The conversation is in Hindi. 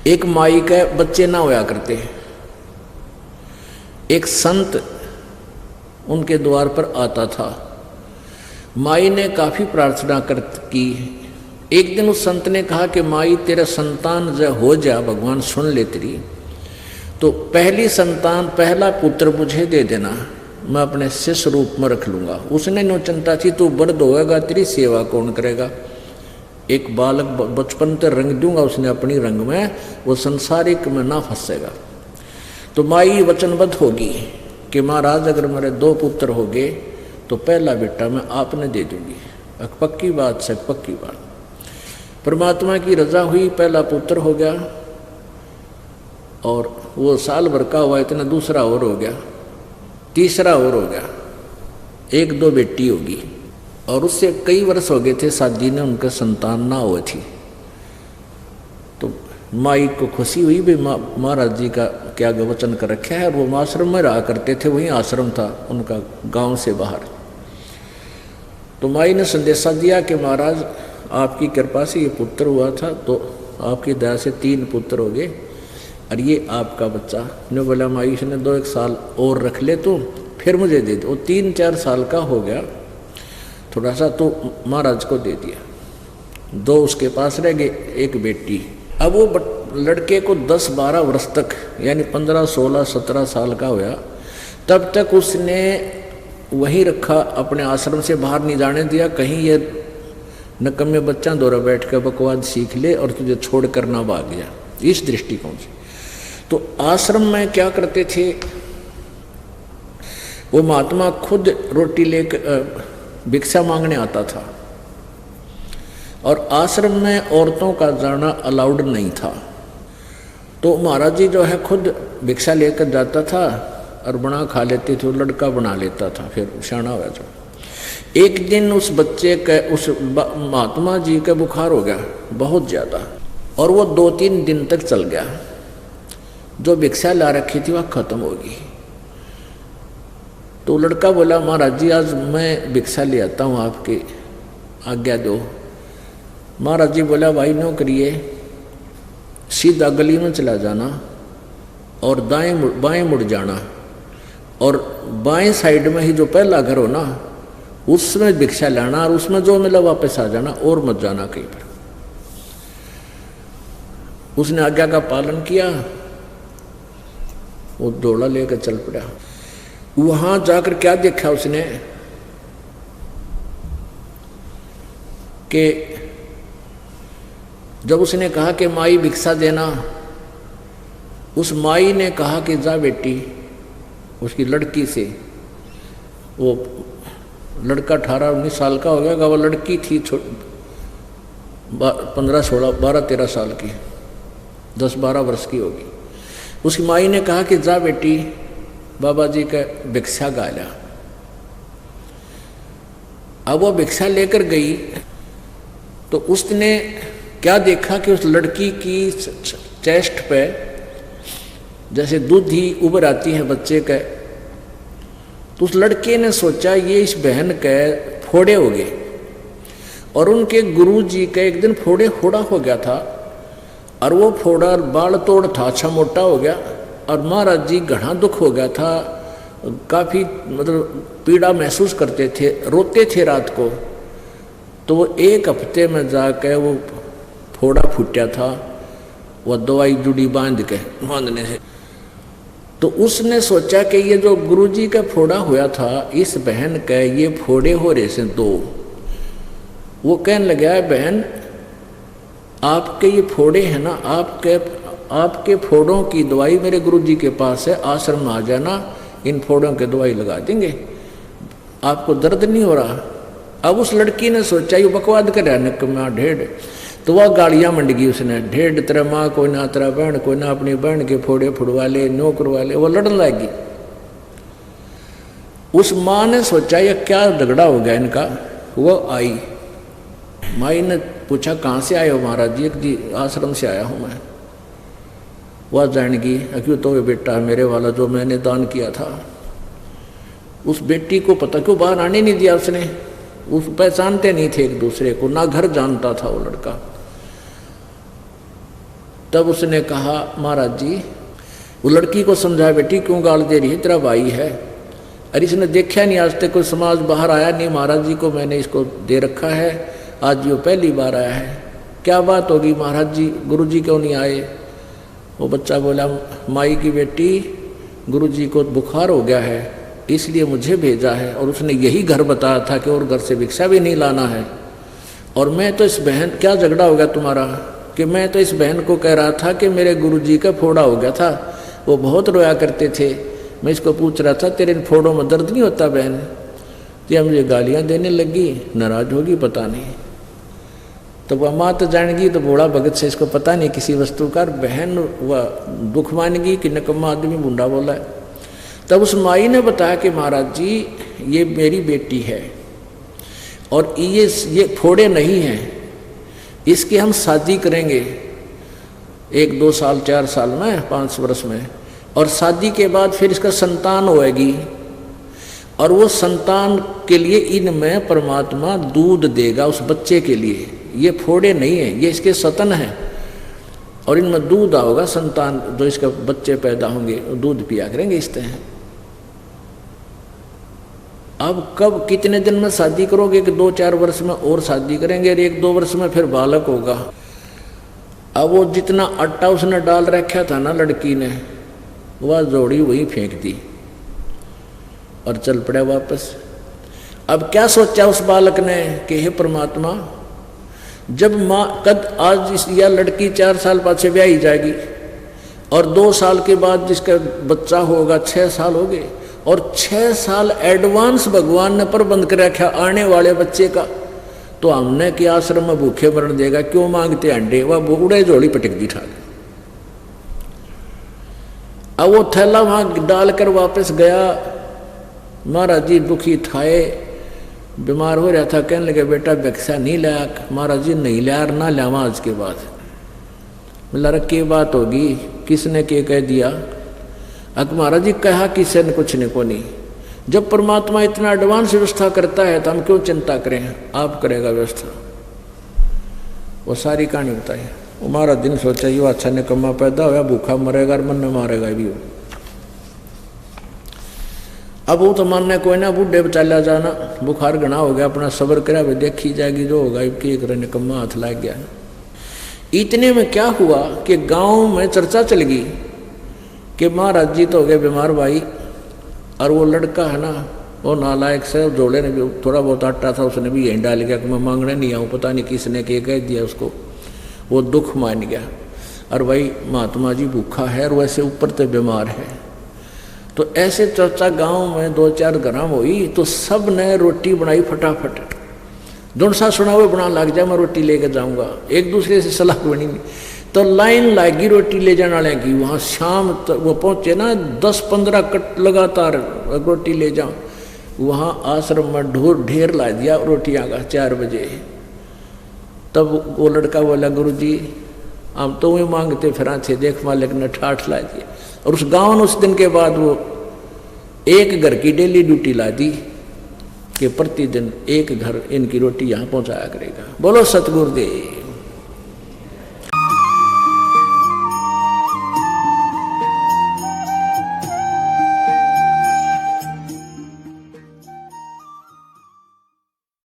एक माई के बच्चे ना होया करते, एक संत उनके द्वार पर आता था। माई ने काफी प्रार्थना की। एक दिन उस संत ने कहा कि माई तेरा संतान जो हो जा, भगवान सुन ले तेरी, तो पहली संतान पहला पुत्र मुझे दे देना, मैं अपने शिष्य रूप में रख लूंगा। उसने नो चिंता थी तू बड़द होएगा तेरी सेवा कौन करेगा, एक बालक बचपन से रंग दूंगा उसने अपनी रंग में, वो संसारिक में ना फंसेगा। तो माई वचनबद्ध होगी कि महाराज अगर मेरे 2 पुत्र हो गए तो पहला बेटा मैं आपने दे दूंगी। पक्की बात से पक्की बात। परमात्मा की रजा हुई, पहला पुत्र हो गया और वो साल भर का हुआ, इतना दूसरा और हो गया, तीसरा और हो गया, 1-2 बेटी होगी। और उससे कई वर्ष हो गए थे शादी ने, उनके संतान ना हुए थी। तो माई को खुशी हुई भी महाराज जी का क्या वचन कर रखा है। वो आश्रम में रहा करते थे, वहीं आश्रम था उनका गांव से बाहर। तो माई ने संदेशा दिया कि महाराज आपकी कृपा से ये पुत्र हुआ था, तो आपकी दया से 3 पुत्र हो गए और ये आपका बच्चा। ने बोला माई ने 2-1 साल और रख ले तो फिर मुझे दे दो। वो 3-4 साल का हो गया, थोड़ा सा तो महाराज को दे दिया। 2 उसके पास रह गए, 1 बेटी। अब वो लड़के को 10-12 वर्ष तक यानी 15, 16, 17 साल का हुआ, तब तक उसने वहीं रखा, अपने आश्रम से बाहर नहीं जाने दिया। कहीं ये नकम्मे बच्चा दौरा बैठ कर बकवाद सीख ले और तुझे छोड़ कर ना भाग गया, इस दृष्टिकोण से। तो आश्रम में क्या करते थे, वो महात्मा खुद रोटी लेकर भिक्षा मांगने आता था और आश्रम में औरतों का जाना अलाउड नहीं था। तो महाराज जी जो है खुद भिक्षा लेकर जाता था और बना खा लेते थे, लड़का बना लेता था, फिर शाना हुआ। जो एक दिन उस बच्चे के, उस महात्मा जी का बुखार हो गया बहुत ज़्यादा और वो 2-3 दिन तक चल गया। जो भिक्षा ला रखी थी वह खत्म होगी। तो लड़का बोला महाराज जी आज मैं भिक्षा ले आता हूँ, आपकी आज्ञा दो। महाराज जी बोला भाई नो करिए, सीधा गली में चला जाना और बाएं मुड़ जाना और बाएं साइड में ही जो पहला घर हो ना उसमें भिक्षा लाना और उसमें जो मिला वापस आ जाना और मत जाना कहीं पर। उसने आज्ञा का पालन किया, वो दौड़ा लेकर चल पड़ा। वहां जाकर क्या देखा उसने कि जब उसने कहा कि माई भिक्षा देना, उस माई ने कहा कि जा बेटी, उसकी लड़की से, वो लड़का 18-19 साल का हो गया, वो लड़की थी 15-16, 12-13 साल की, 10-12 वर्ष की होगी। उसकी माई ने कहा कि जा बेटी बाबा जी का भिक्षा गाला। अब वो भिक्षा लेकर गई तो उसने क्या देखा कि उस लड़की की चेस्ट पे जैसे दूध ही उभर आती है बच्चे का। तो उस लड़के ने सोचा ये इस बहन के फोड़े हो गए और उनके गुरु जी का एक दिन फोड़ा हो गया था और वो फोड़ा बाल तोड़ था, अच्छा मोटा हो गया और महाराज जी घना दुख हो गया था, काफ़ी मतलब पीड़ा महसूस करते थे, रोते थे रात को। तो वो 1 हफ्ते में जाकर वो फोड़ा फूटा था, वह दवाई जुड़ी बांधने से। तो उसने सोचा कि ये जो गुरुजी का फोड़ा हुआ था इस बहन का, ये फोड़े हो रहे से 2। वो कहने लगा बहन आपके ये फोड़े हैं ना, आपके फोड़ों की दवाई मेरे गुरुजी के पास है, आश्रम में आ जाना, इन फोड़ों की दवाई लगा देंगे, आपको दर्द नहीं हो रहा। अब उस लड़की ने सोचा ये बकवाद कर रहा नकमा ढेड़। तो वह गालियाँ मंड गई उसने, ढेड तेरा माँ कोई ना तेरा बहन कोई ना, अपनी बहन के फोड़े फुड़वा ले, नो करवा ले। वो लड़ने लगी। उस माँ ने सोचा ये क्या झगड़ा हो गया इनका। वो आई, माई ने पूछा कहाँ से आए हो महाराज जी? जी आश्रम से आया हूँ मैं। वह जानेगी क्यों? तो ये बेटा मेरे वाला जो मैंने दान किया था। उस बेटी को पता क्यों बाहर आने नहीं दिया उसने, उस पहचानते नहीं थे एक दूसरे को, ना घर जानता था वो लड़का। तब उसने कहा महाराज जी, वो लड़की को समझाया, बेटी क्यों गाल दे रही है, तेरा भाई है। अरे इसने देखा नहीं आज तक, कोई समाज बाहर आया नहीं, महाराज जी को मैंने इसको दे रखा है, आज ये पहली बार आया है, क्या बात होगी महाराज जी, गुरु जी क्यों नहीं आए। वो बच्चा बोला, माई की बेटी, गुरु जी को बुखार हो गया है इसलिए मुझे भेजा है, और उसने यही घर बताया था कि और घर से भिक्षा भी नहीं लाना है। और मैं तो इस बहन, क्या झगड़ा हो गया तुम्हारा, कि मैं तो इस बहन को कह रहा था कि मेरे गुरु जी का फोड़ा हो गया था, वो बहुत रोया करते थे, मैं इसको पूछ रहा था तेरे इन फोड़ों में दर्द नहीं होता बहन, तो यह मुझे गालियाँ देने लगी, नाराज होगी पता नहीं। तो वह माँ तो जानेगी, तो बूढ़ा भगत से इसको पता नहीं किसी वस्तु का, बहन वह दुख मानेगी कि नकम्मा आदमी बूढ़ा बोला है। तब उस माई ने बताया कि महाराज जी ये मेरी बेटी है और ये फोड़े नहीं हैं, इसकी हम शादी करेंगे 1, 2 साल, 4 साल में, 5 वर्ष में, और शादी के बाद फिर इसका संतान होएगी, और वो संतान के लिए इनमें परमात्मा दूध देगा उस बच्चे के लिए। ये फोड़े नहीं है, ये इसके सतन हैं, और इनमें दूध आओगा, संतान जो इसके बच्चे पैदा होंगे दूध पिया करेंगे इस तरह। अब कब कितने दिन में शादी करोगे, कि 2-4 वर्ष में और शादी करेंगे, और 1-2 वर्ष में फिर बालक होगा। अब वो जितना आटा उसने डाल रखा था ना लड़की ने, वह जोड़ी वही फेंक दी और चल पड़ा वापस। अब क्या सोचा उस बालक ने कि हे परमात्मा, जब माँ कद आज यह लड़की 4 साल बाद से ब्याही जाएगी, और 2 साल के बाद जिसका बच्चा होगा 6 साल हो गए, और 6 साल एडवांस भगवान ने प्रबंध कर रखा आने वाले बच्चे का, तो हमने कि आश्रम में भूखे मरण देगा, क्यों मांगते अंडे। वह बूढ़े झोली पटक दी ठाक। अब वो थैला वहां डालकर वापस गया। महाराज जी दुखी थाए, बीमार हो रहा था, कहने लगे बेटा भिक्षा नहीं लाया। महाराज जी नहीं लाया, ना लावा आज के बाद। बोला रखी बात होगी, किसने के कह दिया। अब महाराज जी कहा किसी ने कुछ नहीं को नहीं। जब परमात्मा इतना एडवांस व्यवस्था करता है तो हम क्यों चिंता करें, आप करेगा व्यवस्था। वो सारी कहानी बताई। वो महाराज दिन सोचा ये अच्छा निकम्मा पैदा हुआ, भूखा मरेगा और मन में मारेगा भी हो। अब वो तो मानने कोई ना, बूढ़े चला जाना, बुखार घना हो गया, अपना सब्र करा, भाई देखी जाएगी जो होगा, की करे निकम्मा हाथ लग गया। इतने में क्या हुआ कि गांव में चर्चा चल गई कि महाराज जी तो हो गए बीमार भाई, और वो लड़का है ना, वो नालायक से जोड़े ने भी थोड़ा बहुत आटा था, उसने भी यहीं डाल गया कि मैं मांगने नहीं आऊँ, पता नहीं किसने के कह दिया उसको। वो दुख मान गया, और भाई महात्मा जी भूखा है और वैसे ऊपर तो बीमार है। तो ऐसे चर्चा गांव में 2-4 ग्राम हुई, तो सब ने रोटी बनाई फटाफट। जोन सा सुना हुआ बना लग जा, मैं रोटी लेके जाऊंगा, एक दूसरे से सलाह बनी नहीं। तो लाइन लागी रोटी ले जाने वाले की। वहाँ शाम वो पहुँचे ना, 10-15 कट लगातार रोटी ले जाओ। वहाँ आश्रम में ढेर ला दिया रोटियाँ का 4 बजे। तब वो लड़का बोला गुरु जी हम तो वही मांगते फिर थे, देख मालिक ने ठाठ ला दिया। और उस गाँव ने उस दिन के बाद वो एक घर की डेली ड्यूटी ला दी कि प्रतिदिन एक घर इनकी रोटी यहाँ पहुँचाया करेगा। बोलो सतगुरुदेव।